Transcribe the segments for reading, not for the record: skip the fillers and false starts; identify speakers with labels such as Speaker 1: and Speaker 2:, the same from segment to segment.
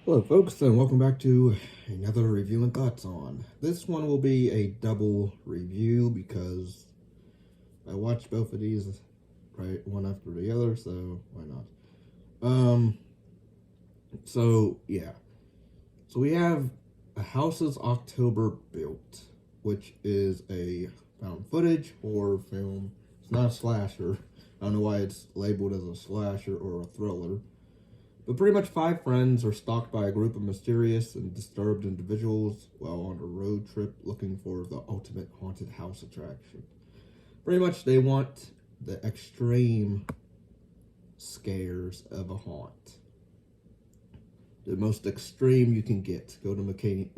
Speaker 1: Hello folks, and welcome back to another review and thoughts on. This one will be a double review because I watched both of these right one after the other, so why not? So yeah. So we have A House's October Built, which is a found footage horror film. It's not a slasher. I don't know why it's labeled as a slasher or a thriller. But pretty much five friends are stalked by a group of mysterious and disturbed individuals while on a road trip looking for the ultimate haunted house attraction. Pretty much they want the extreme scares of a haunt. The most extreme you can get. Go to McCaney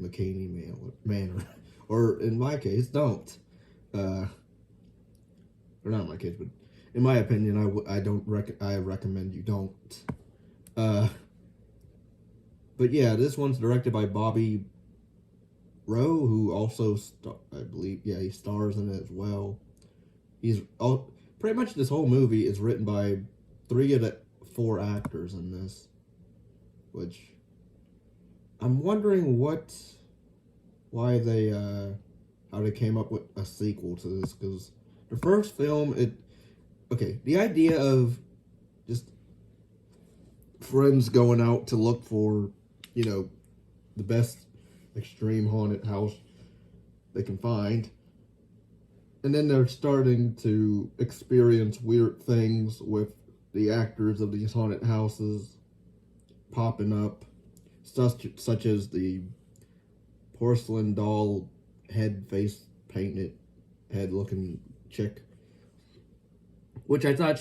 Speaker 1: Manor. Or in my case, don't. Or not in my case, but in my opinion, I recommend you don't. But yeah, this one's directed by Bobby Rowe, who also, I believe, he stars in it as well. Pretty much this whole movie is written by 3 of the 4 actors in this, which I'm wondering why they, how they came up with a sequel to this, because the first film, the idea of just friends going out to look for, the best extreme haunted house they can find. And then they're starting to experience weird things with the actors of these haunted houses popping up, such as the porcelain doll face painted head looking chick, which I thought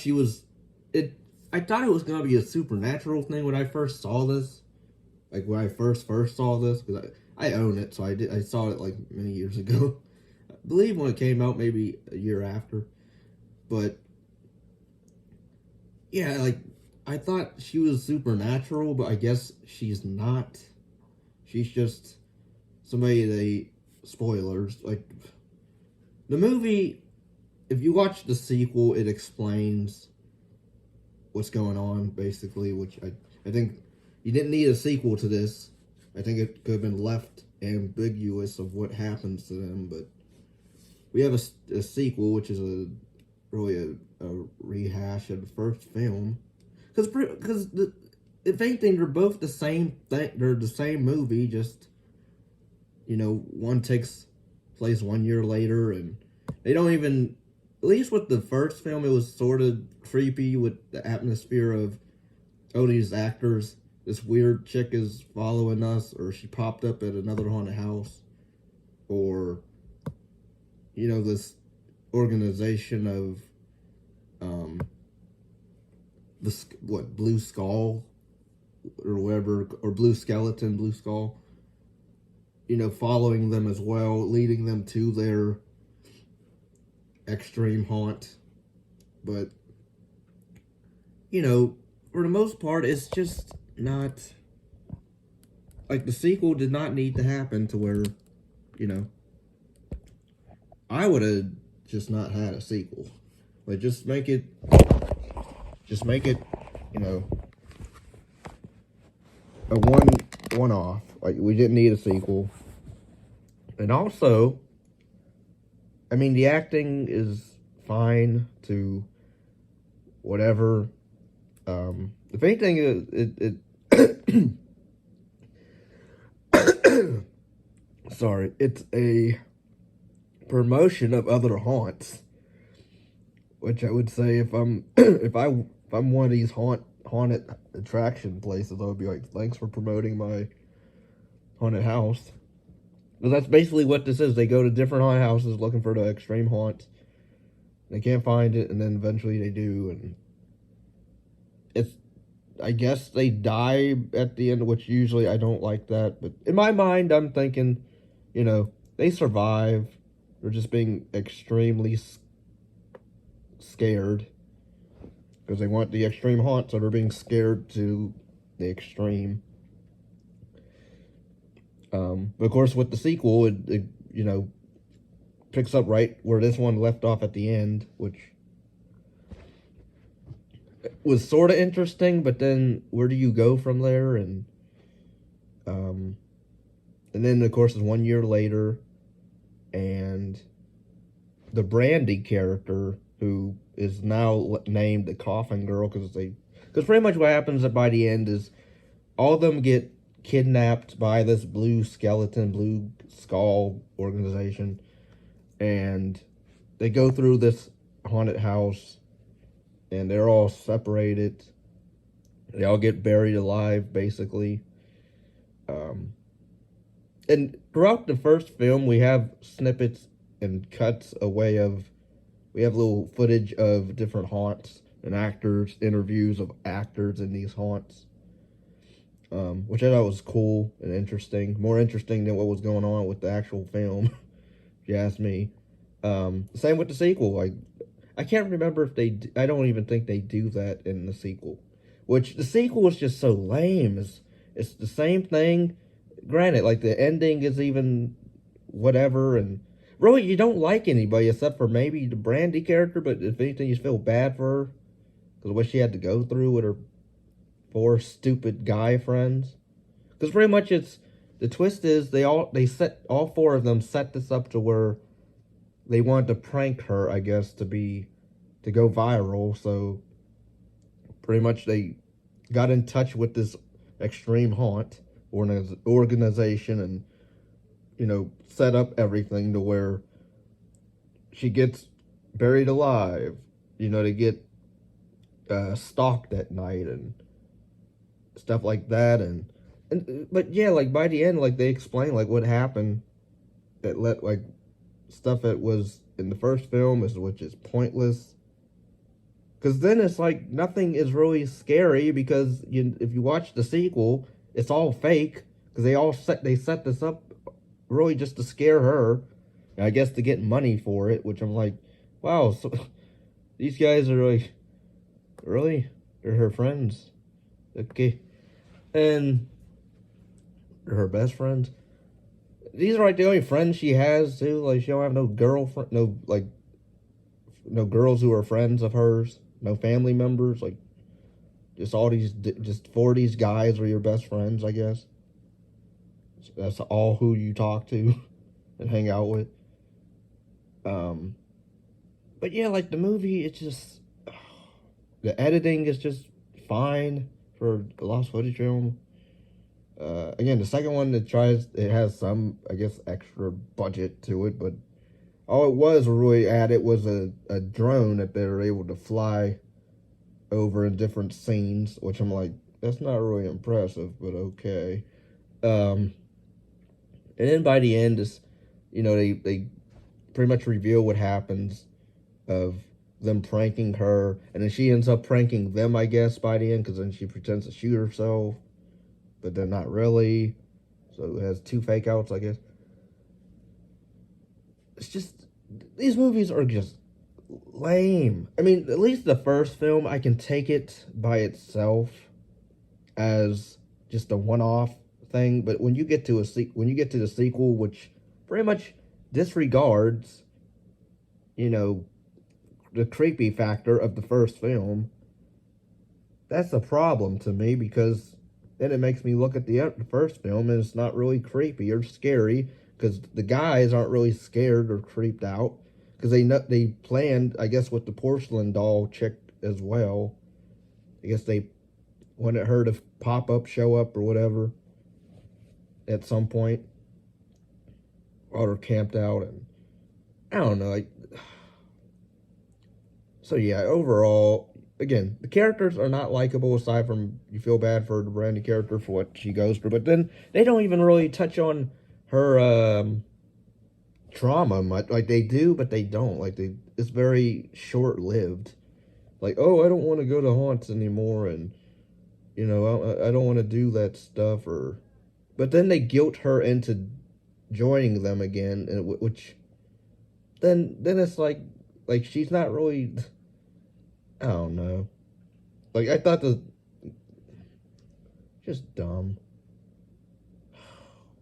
Speaker 1: I thought it was going to be a supernatural thing when I first saw this. Like, when I first saw this, because I own it, so I saw it, like, many years ago. I believe when it came out, maybe a year after. But, yeah, like, I thought she was supernatural, but I guess she's not. She's just somebody spoilers, like, the movie, if you watch the sequel, it explains what's going on, basically, which I think you didn't need a sequel to this. I think it could have been left ambiguous of what happens to them, but we have a sequel, which is really a rehash of the first film. Because if anything, they're both the same thing. They're the same movie, just, one takes place 1 year later, and they don't even, at least with the first film, it was sort of creepy with the atmosphere of, these actors, this weird chick is following us, or she popped up at another haunted house, or, this organization of, Blue Skull, or whatever, or Blue Skeleton, Blue Skull, following them as well, leading them to their extreme haunt. But, for the most part, it's just not, like, the sequel did not need to happen to where, I would have just not had a sequel. Like, just make it, a one-off. Like, we didn't need a sequel. And also, I mean, the acting is fine to whatever. If anything, sorry, it's a promotion of other haunts, which I would say if I'm one of these haunted attraction places, I would be like, thanks for promoting my haunted house. Because that's basically what this is. They go to different haunted houses looking for the extreme haunt. They can't find it, and then eventually they do, and I guess they die at the end, which usually I don't like that. But in my mind, I'm thinking, they survive. They're just being extremely scared because they want the extreme haunt, so they're being scared to the extreme. But of course, with the sequel, it picks up right where this one left off at the end, which was sort of interesting, but then where do you go from there? And Um, and then of course it's 1 year later, and the Brandy character, who is now named the Coffin Girl, because pretty much what happens by the end is all of them get kidnapped by this blue skull organization, and they go through this haunted house, and they're all separated. They all get buried alive, basically. Um, and throughout the first film, we have snippets and cuts away of. We have little footage of different haunts and actors, interviews of actors in these haunts, which I thought was cool and interesting. More interesting than what was going on with the actual film, if you ask me. Same with the sequel. Like, I can't remember if they. I don't even think they do that in the sequel. Which the sequel is just so lame. It's the same thing. Granted, like the ending is even whatever, and really you don't like anybody except for maybe the Brandy character. But if anything, you feel bad for her because what she had to go through with her four stupid guy friends. Because pretty much it's the twist is they set all four of them set this up to where they wanted to prank her, I guess, to go viral. So pretty much they got in touch with this extreme haunt organization, and set up everything to where she gets buried alive. They get stalked at night and stuff like that, and but yeah, like by the end, like they explain like what happened that let like stuff that was in the first film which is pointless. Because then it's like nothing is really scary because if you watch the sequel, it's all fake because they set this up really just to scare her, and I guess to get money for it. Which I'm like, wow, so these guys are like, really, they're her friends, okay, and they're her best friends. These are like the only friends she has too. Like she don't have no girlfriend, no girls who are friends of hers. No family members, like just four of these guys are your best friends, I guess. That's all who you talk to and hang out with. But yeah, like the movie, it's just the editing is just fine for a lost footage film. Again, the second one it has some, I guess, extra budget to it, but all it was really added was a drone that they were able to fly over in different scenes, which I'm like, that's not really impressive, but okay. And then by the end, they pretty much reveal what happens of them pranking her, and then she ends up pranking them, I guess, by the end, because then she pretends to shoot herself, but they're not really. So it has two fake outs, I guess. It's just, these movies are just lame. I mean, at least the first film, I can take it by itself as just a one-off thing. But when you get to the sequel, which pretty much disregards, the creepy factor of the first film, that's a problem to me because then it makes me look at the first film and it's not really creepy or scary because the guys aren't really scared or creeped out because they planned, I guess, with the porcelain doll chick as well. I guess they wanted her to show up or whatever at some point while they're camped out, and I don't know. So yeah, overall, again, the characters are not likable aside from you feel bad for the Brandy character for what she goes through, but then they don't even really touch on her trauma much. Like they do, but they don't. It's very short lived. Like, oh, I don't want to go to haunts anymore, and I don't want to do that stuff. But then they guilt her into joining them again, and which then it's like she's not really. I don't know. Like I thought just dumb.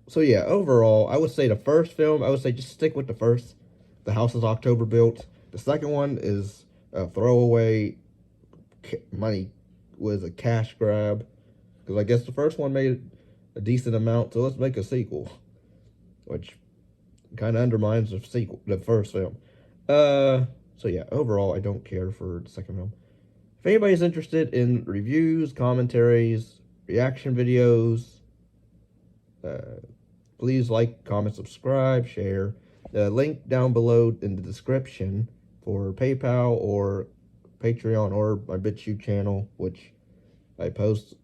Speaker 1: So yeah, overall, I would say the first film, I would say just stick with the first. The House is October Built. The second one is a throwaway money, was a cash grab. Because I guess the first one made a decent amount, so let's make a sequel, which kind of undermines the first film. So yeah, overall, I don't care for the second film. If anybody's interested in reviews, commentaries, reaction videos, please like, comment, subscribe, share. The link down below in the description for PayPal or Patreon or my BitChute channel, which I post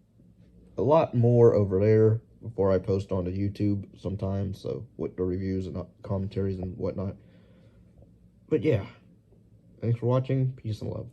Speaker 1: a lot more over there before I post onto YouTube sometimes, so with the reviews and commentaries and whatnot. But yeah, thanks for watching. Peace and love.